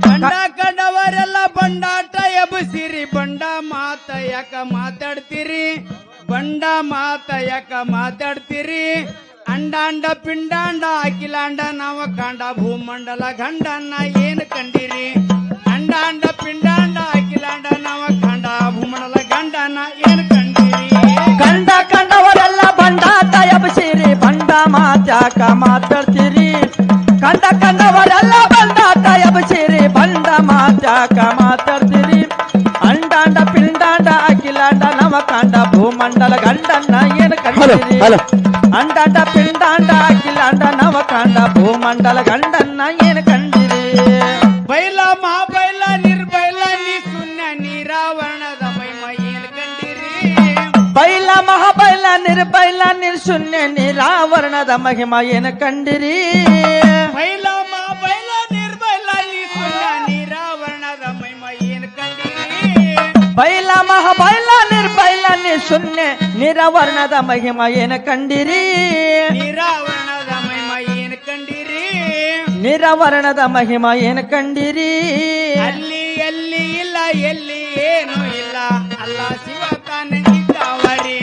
ಬಂಡ ಕಂಡವರೆಲ್ಲ ಬಂಡಾಟ ಎಬ್ಬಿಸಿರಿ ಬಂಡ ಮಾತ ಯಾಕ ಮಾತಾಡ್ತೀರಿ ಬಂಡ ಮಾತ ಯಾಕ ಮಾತಾಡ್ತೀರಿ ಅಂಡಾಂಡ ಪಿಂಡಾಂಡ ಅಖಿಲಾಂಡ ನವ ಕಾಂಡ ಭೂಮಂಡಲ ಗಂಡನ್ನ ಏನ್ ಕಂಡಿರಿ ಅಂಡಾಂಡ ಪಿಂಡಾಂಡ ಅಖಿಲಾಂಡ ನವ ಕಾಂಡ ಭೂಮಂಡಲ ಗಂಡನ್ನ ಏನ್ ಕಂಡಿರಿ ಕಂಡ ಕಂಡವರೆಲ್ಲ ಬಂಡಾಟ ಎಬ್ಬಿಸಿರಿ ಬಂಡ ಮಾತ್ಯಾಕ ಮಾತಾಡ್ತೀರಿ ಕಂಡ ಕಂಡವರೆಲ್ಲ ಬಂಡಾಟ ಎಬ್ಬಿಸಿರಿ ಬಂಡ ಮಾತ್ಯಾಕ ಮಾತಾಡ್ತೀರಿ ಅಂಡಾಂಡ ಪಿಂಡಾಂಡ ಅಖಿಲಾಂಡ ನವ ಕಾಂಡ ಭೂಮಂಡಲ ಗಂಡನ್ನ ಏನ್ ಕಂಡಿರಿ ಅಂಡಾಂಡ ಪಿಂಡಾಂಡ ಅಖಿಲಾಂಡ ನವ ಕಾಂಡ ಭೂಮಂಡಲ ಗಂಡನ್ನ ಏನ್ ಕಂಡಿರಿ ಬೈಲ ಮಹಾಬೈಲ ನಿರ್ಬೈಲ ನೀ ಶೂನ್ಯ ನೀರಾವರಣದ ಮಹಿಮ ಏನ್ ಕಂಡಿರಿ ಬೈಲ ಮಹಾಬೈಲ ನಿರ್ಬೈಲ ನಿರ್ಶೂನ್ಯ ನಿರಾವರಣದ ಮಹಿಮ ಏನ ಕಂಡಿರಿ ಬೈಲ ಮಹಾಬೈಲ ನಿರ್ಬೈಲ ನೀ ಶೂನ್ಯ ನೀರಾವರಣದ ಮಹಿಮ ಏನ್ ಕಂಡಿರಿ ಬೈಲ ಮಹಾಬೈಲ ನಿರ್ಬೈಲ ನಿಶೂನ್ಯ ನಿರಾವರಣದ ಮಹಿಮ ಏನ ಕಂಡಿರಿ ನೀರಾವರಣದ ಮಹಿಮ ಏನ್ ಕಂಡಿರಿ ನಿರಾವರಣದ ಮಹಿಮ ಏನ ಕಂಡಿರಿ ಅಲ್ಲಿ ಎಲ್ಲಿ ಇಲ್ಲ ಎಲ್ಲಿ ಏನು ಇಲ್ಲ ಅಲ್ಲ ಶಿವ ತಾನೇ ಇದ್ದವರಿ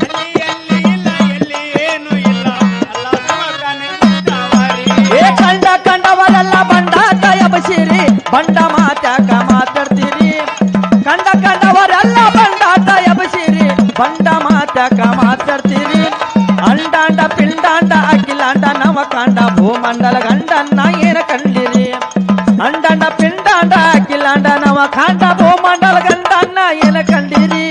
ಅಲ್ಲಿ ಎಲ್ಲಿ ಇಲ್ಲ ಎಲ್ಲಿ ಏನು ಇಲ್ಲ ಅಲ್ಲ ಶಿವ ತಾನೇ ಇದ್ದವರಿ ಏ ಕಂಡ ಕಂಡವರೆಲ್ಲ ಬಂಡಾಟ ಎಬ್ಬಿಸಿರಿ ಬಂಡ ಮಾತ್ಯಾಕ ಮಾತಾಡ್ತೀರಿ ಕಂಡ ಕಂಡವರೆಲ್ಲ ಬಂಡಾಟ ಎಬ್ಬಿಸಿರಿ ಬಂಡ ಮಾತ್ಯಾಕ ಮಾತಾಡ್ತೀರಿ ಅಂಡಾಂಡ ಪಿಂಡಾಂಡ ಅಖಿಲಾಂಡ ನವ ಕಾಂಡ ಭೂಮಂಡಲ ಗಂಡನ್ನ ಏನ ಕಂಡಿರಿ ಅಂಡಾಂಡ ಪಿಂಡಾಂಡ ಅಖಿಲಾಂಡ ನವ ಕಾಂಡ ಭೂಮಂಡಲ ಗಂಡನ್ನ ಏನ ಕಂಡಿರಿ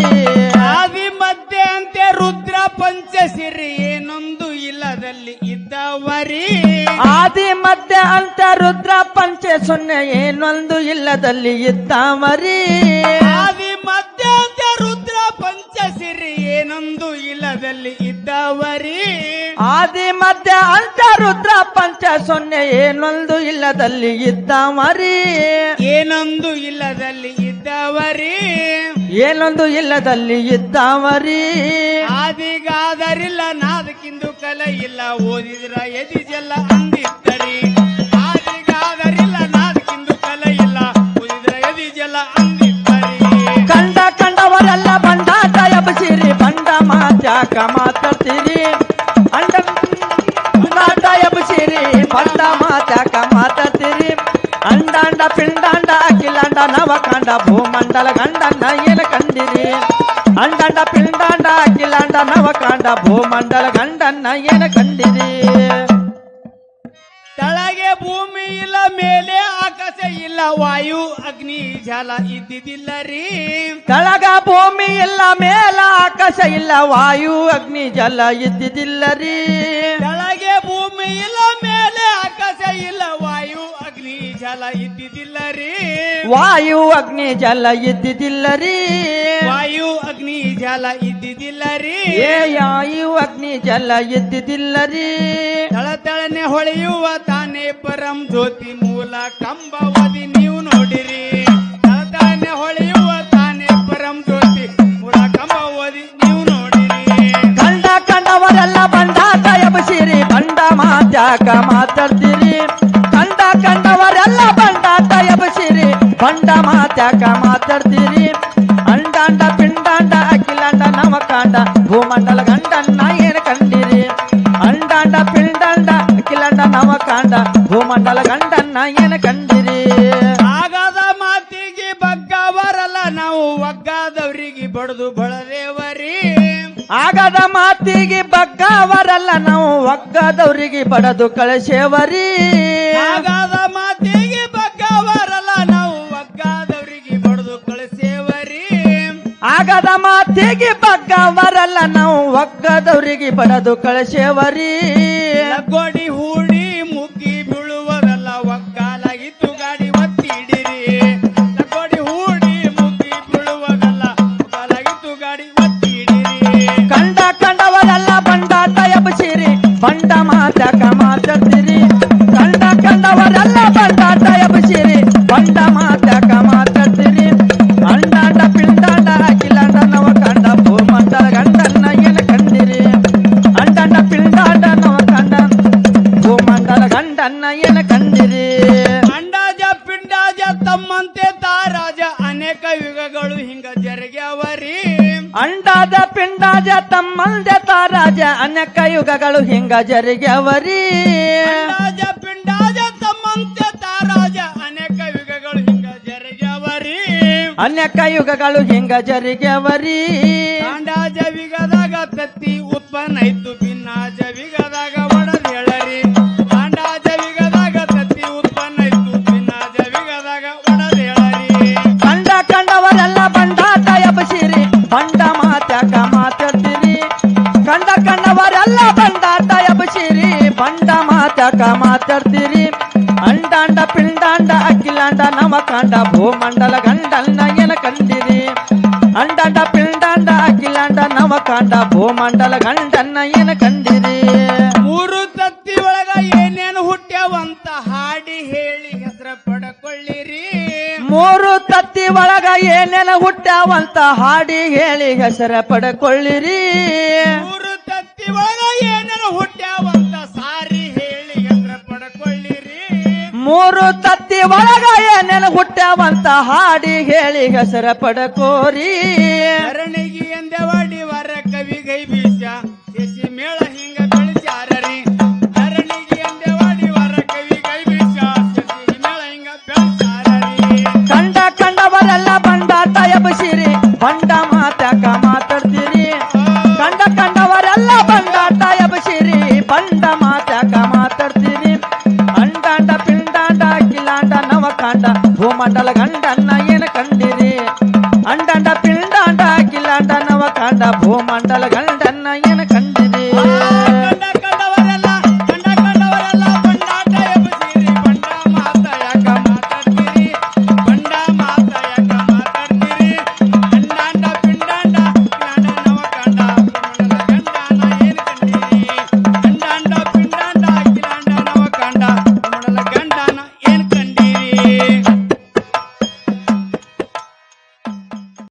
ಆದಿ ಮಧ್ಯೆ ಅಂತೆ ರುದ್ರ ಪಂಚಸಿರಿ ಏನೊಂದು ಇಲ್ಲದಲ್ಲಿ ಇದ್ದವರಿ ಆದಿ ಮಧ್ಯ ಅಂತ ರುದ್ರ ಪಂಚ ಸೊನ್ನೆ ಏನೊಂದು ಇಲ್ಲದಲ್ಲಿ ಇದ್ದಾಮರಿ ಆದಿ ಮಧ್ಯ ಅಂತೆ ರುದ್ರ ಪಂಚಸಿರಿ ಏನೊಂದು ಇಲ್ಲದಲ್ಲಿ ಇದ್ದವರಿ ಆದಿ ಮಧ್ಯ ಅಂತ ರುದ್ರ ಪಂಚ ಸೊನ್ನೆ ಏನೊಂದು ಇಲ್ಲದಲ್ಲಿ ಇದ್ದಾಮರಿ ಏನೊಂದು ಇಲ್ಲದಲ್ಲಿ ಇದ್ದವರಿ ಏನೊಂದು ಇಲ್ಲದಲ್ಲಿ ಇದ್ದಾಮರಿ ಆದಿಗಾದರಿಲ್ಲ ನಾದಕ್ಕಿಂದು ಕಲೆ ಇಲ್ಲ ಓದಿದ್ರ ಎದಿಜೆಲ್ಲ ಅಂದಿತ್ತರಿ ಆದಿಗಾದರಿಲ್ಲ ನಾದಕ್ಕಿಂದು ಕಲೆ ಇಲ್ಲ ಓದಿದ್ರ ಎದಿಜೆಲ್ಲ ಅಂದಿತ್ತರಿ ಕಂಡ ಕಂಡವರೆಲ್ಲ ಬಂಡಾಟ ಎಬ್ಬಿಸಿರಿ ಬಂಡ ಮಾತ್ಯಾಕ ಮಾತಾಡ್ತೀರಿ ಅಂಡ ಬಂಡಾಟ ಎಬ್ಬಿಸಿರಿ ಬಂಡ ಮಾತ್ಯಾಕ ಮಾತಾಡ್ತೀರಿ ಅಂಡಾಂಡ ಪಿಂಡಾಂಡ ಅಖಿಲಾಂಡ ನವ ಕಾಂಡ ಭೂಮಂಡಲ ಗಂಡನ್ನ ಏನ ಕಂಡಿರಿ ಅಂಡಾಂಡ ಪಿಂಡಾಂಡ ಅಖಿಲಾಂಡ ನವ ಕಾಂಡ ಭೂಮಂಡಲ ಗಂಡನ್ನ ಏನ ಕಂಡಿರಿ ತಳಗೆ ಭೂಮಿ ಇಲ್ಲ ಮೇಲೆ ಆಕಾಶ ಇಲ್ಲ ವಾಯು ಅಗ್ನಿ ಜಲ ಇದ್ದಿದ್ದಿಲ್ಲರಿ ತಳಗ ಭೂಮಿ ಇಲ್ಲ ಮೇಲ ಆಕಾಶ ಇಲ್ಲ ವಾಯು ಅಗ್ನಿ ಜಲ ಇದ್ದಿದ್ದಿಲ್ಲರಿ ತಳಗೆ ಭೂಮಿ ಇಲ್ಲ ಮೇಲೆ ಆಕಾಶ ಇಲ್ಲ ವಾಯು ಅಗ್ನಿ ಜಲ ಇದ್ದಿದ್ದಿಲ್ಲರಿ ವಾಯು ಅಗ್ನಿ ಜಲ ಇದ್ದಿದ್ದಿಲ್ಲರಿ ವಾಯು ಅಗ್ನಿ ಜಲ ಇದ್ದಿದ್ದಿಲ್ಲರಿ ಏ ವಾಯು ಅಗ್ನಿ ಜಲ ಇದ್ದಿದ್ದಿಲ್ಲರಿ ತಳತಳನೆ ಹೊಳೆಯುವ ತಾನೇ ಪರಂ ಜ್ಯೋತಿ ಮೂಲ ಕಂಬವದಿ ನೀವು ನೋಡಿರಿ ತಳತಳನೆ ಹೊಳೆಯುವ ತಾನೇ ಪರಂ ಜ್ಯೋತಿ ಮೂಲ ಕಂಬವದಿ ನೀವು ನೋಡಿರಿ ಕಂಡ ಕಂಡವರೆಲ್ಲ ಬಂಡಾಟ ಎಬ್ಬಿಸಿರಿ ಬಂಡ ಮಾತ್ಯಾಕ ಮಾತಾಡ್ತೀರಿ ಕಂಡ ಕಂಡವರೆಲ್ಲ ಬಂಡಾಟ ಎಬ್ಬಿಸಿರಿ ಬಂಡ ಮಾತ್ಯಾಕ ಮಾತಾಡ್ತೀರಿ ಅಂಡಾಂಡ ಪಿಂಡಾಂಡ ಅಖಿಲಾಂಡ ನವ ಕಾಂಡ ಭೂಮಂಡಲ ಗಂಡನ್ನ ಏನ ಕಂಡಿರಿ ಅಂಡಾಂಡ ಪಿಂಡಾಂಡ ಅಖಿಲಾಂಡ ನವ ಕಾಂಡ ಭೂಮಂಡಲ ಗಂಡನ್ನ ಏನ ಕಂಡಿರಿ ಆಗದ ಮಾತಿಗೆ ಬಗ್ಗವರಲ್ಲ ನಾವು ಒಗ್ಗಾದವರಿಗೆ ಬಡದು ಬಳದೇವರಿ ಆಗದ ಮಾತಿಗೆ ಬಗ್ಗವರಲ್ಲ ನಾವು ಒಗ್ಗದವರಿಗೆ ಬಡದು ಕಳಿಸೇವರಿ ಆಗದ ಮಾತಿಗೆ ಬಗ್ಗವರಲ್ಲ ನಾವು ಒಗ್ಗಾದವರಿಗೆ ಬಡದು ಕಳಿಸೇವರಿ ಆಗದ ಮಾತಿಗೆ ಬಗ್ಗವರಲ್ಲ ನಾವು ಒಗ್ಗದವರಿಗೆ ಬಡದು ಕಳಿಸೇವರಿ ಲಗೋಡಿ ಹೂಡಿ ಮುಗ್ಗಿ ಬೀಳುವುದಲ್ಲ ಒಗ್ಗಾಲಾಗಿತ್ತು ಗಾಡಿ ಒತ್ತಿಡಿರಿ ಲಗೋಡಿ ಹೂಡಿ ಮುಗ್ಗಿ ಬೀಳುವುದಲ್ಲ ಒಗ್ಗಾಲಾಗಿತ್ತು ಗಾಡಿ ಒತ್ತಿಡಿರಿ ಕಂಡ ಕಂಡವರೆಲ್ಲ ಬಂಡಾಟ ಎಬ್ಬಿಸಿರಿ ಬಂಡ ಮಾತ್ಯಾಕ ಮಾತಾಡ್ತೀರಿ ಕಂಡ ಕಂಡವರೆಲ್ಲ ಬಂಡಾಟ ಎಬ್ಬಿಸಿರಿ ಬಂಡ ಮಾತ್ಯಾಕ ಮಾತಾಡ್ತೀರಿ ಅಂಡಾಂಡ ಪಿಂಡಾಂಡ ಅಖಿಲಾಂಡ ನವ ಕಾಂಡ ಭೂಮಂಡಲ ಗಂಡನ್ನ ಏನ ಕಂಡಿರಿ ಅಂಡಾಂಡ ಪಿಂಡಾಂಡ ನವ ಕಾಂಡ ಭೂಮ ರಾಜ ತಮ್ಮಲ್ದೆ ತಾರಾಜ ಅನೇಕ ಯುಗಗಳು ಹಿಂಗ ಜರುಗ್ಯವರಿ ರಾಜ ಪಿಂಡಾಜ ತಮ್ಮಂತೆ ತಾರಾಜ ಅನೇಕ ಯುಗಗಳು ಹಿಂಗ ಜರುಗ್ಯವರಿ ಅನೇಕ ಯುಗಗಳು ಹಿಂಗ ಜರುಗ್ಯವರಿ ಕಾಂಡಾಜ ವಿಗದಾಗ ತತ್ತಿ ಉತ್ಪನ್ನ ಇತ್ತು ಭಿನ್ನಾಜ ವಿಗದಾಗ ಒಡದ್ ಹೇಳರಿ ಕಾಂಡಾಜ ವಿಗದಾಗ ತತ್ತಿ ಉತ್ಪನ್ನ ಇತ್ತು ಭಿನ್ನಾಜ ವಿಗದಾಗ ಒಡದ್ ಹೇಳರಿ ಕಂಡವರೆಲ್ಲ ಬಂಡಾಟ ಎಬಸಿರಿ ಬಂಡ ಮಾತ್ಯಾಕ ಮಾತಾಡ್ತೀರಿ ಕಂಡವರೆಲ್ಲ ಬಂಡಾಟ ಎಬಸಿರಿ ಬಂಡ ಮಾತ್ಯಾಕ ಮಾತಾಡ್ತೀರಿ ಅಂಡಾಂಡ ಪಿಂಡಾಂಡ ಅಖಿಲಾಂಡ ನವಕಾಂಡ ಭೂಮಂಡಲ ಗಂಡಲ್ನ ಏನ ಕಂಡಿರಿ ಅಂಡಾಂಡ ಪಿಂಡಾಂಡ ಅಖಿಲಾಂಡ ನವಕಾಂಡ ಭೂಮಂಡಲ ಗಂಡನ್ನ ಏನ ಕಂಡಿರಿ ಮೂರು ತತ್ತಿ ಒಳಗ ಏನೇನು ಹುಟ್ಟ್ಯಾವಂತ ಹಾಡಿ ಹೇಳಿ ಹೆಸರ ಪಡ್ಕೊಳ್ಳಿರಿ ಮೂರು ತತ್ತಿ ಒಳಗ ಏನೇನ ಹುಟ್ಟ್ಯಾವಂತ ಹಾಡಿ ಹೇಳಿ ಹೆಸರ ಪಡ್ಕೊಳ್ಳಿರಿ ಮೂರು ತತ್ತಿ ಒಳಗ ಏನೇನು ಹುಟ್ಟ್ಯಾವಂತ ಸಾರಿ ಹೇಳಿ ಹೆಸರ ಪಡ್ಕೊಳ್ಳಿರಿ ಮೂರು ತತ್ತಿ ಒಳಗ ಏನೇನ ಹುಟ್ಟ್ಯಾವಂತ ಹಾಡಿ ಹೇಳಿ ಹೆಸರ ಪಡ್ಕೋರಿ ಧರಣಿಗೆ ಎಂದೆವಾಡಿ ವರ ಕವಿ ಗೈ ಬೀಸ ಶಶಿ ಮೇಳ ಹಿಂಗ ಬೆಳೆಸ್ಯಾರರಿ ಧರಣಿಗೆ ಎಂದೆವಾಡಿ ವರ ಕವಿ ಗೈ ಬೀಸ ಶಶಿ ಮೇಳ ಹಿಂಗ ಬೆಳೆಸ್ಯಾರರಿ ಕಂಡವರೆಲ್ಲ ಬಂಡಾಟ ಎಬಸಿರಿ ಬಂಡ ಮಾತ್ಯಾಕ ಮಾತಾಡ್ತೀರಿ ಕಂಡವರೆಲ್ಲ ಬಂಡಾಟ ಎಬಸಿರಿ ಬಂಡ ಮಾತ್ಯಾಕ ಮಾತಾಡ್ತೀರಿ ಅಂಡಾಂಡ ಪಿಂಡಾಂಡ ಕಿಲಾಂಡ ನವಕಾಂಡ ಭೂಮಂಡಲ ಗಂಡನ್ನ ಏನ ಕಂಡಿರಿ ಅಂಡಾಂಡ ಪಿಂಡಾಂಡ ಕಿಲಾಂಡ ನವಕಾಂಡ ಭೂಮಂಡಲ ಗಂಡ